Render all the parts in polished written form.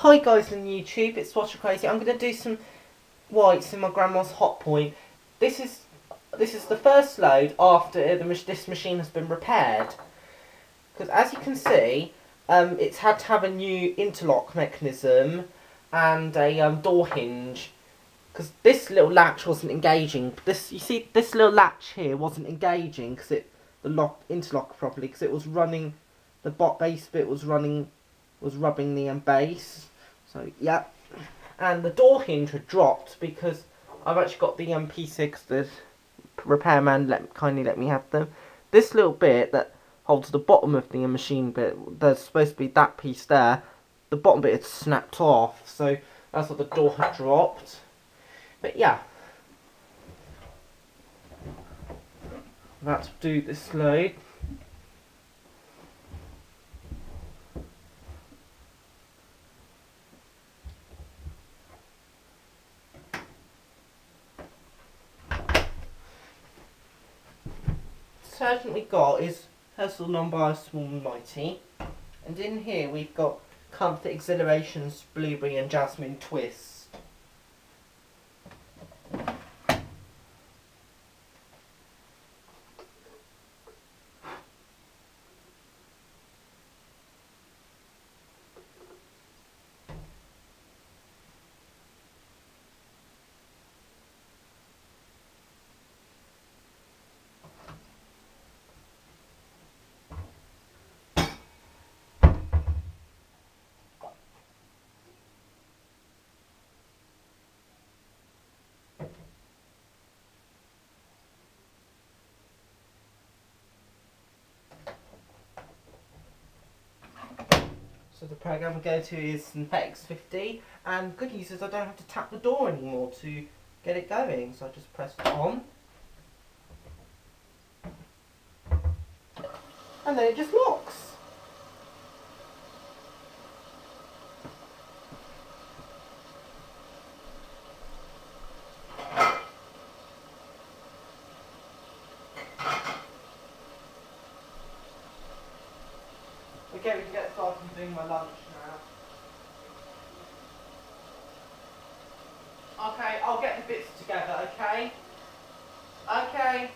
Hi guys on YouTube, it's Watcher Crazy. I'm going to do some whites in my grandma's Hotpoint. This is the first load after this machine has been repaired. Because as you can see, it's had to have a new interlock mechanism and a door hinge. Because this little latch wasn't engaging. You see, this little latch here wasn't engaging because the interlock properly, because it was running, the base bit was rubbing the base. So yeah, and the door hinge had dropped because I've actually got the P6. The repairman kindly let me have them. This little bit that holds the bottom of the machine bit, there's supposed to be that piece there. The bottom bit had snapped off, so that's what the door had dropped. But yeah, let's do this load. Detergent we got is Herschel non-biased small and mighty, and in here we've got Comfort Exhilarations Blueberry and Jasmine Twist. So the program we go to is Synthetics 50, and good news is I don't have to tap the door anymore to get it going, so I just press it on, and then it just locks. Okay, we can get started doing my lunch now. Okay, I'll get the bits together, okay? Okay.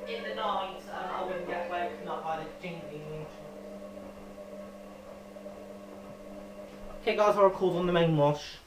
In the night, I wouldn't get woken up by the jingling. Okay guys, I'll record on the main wash.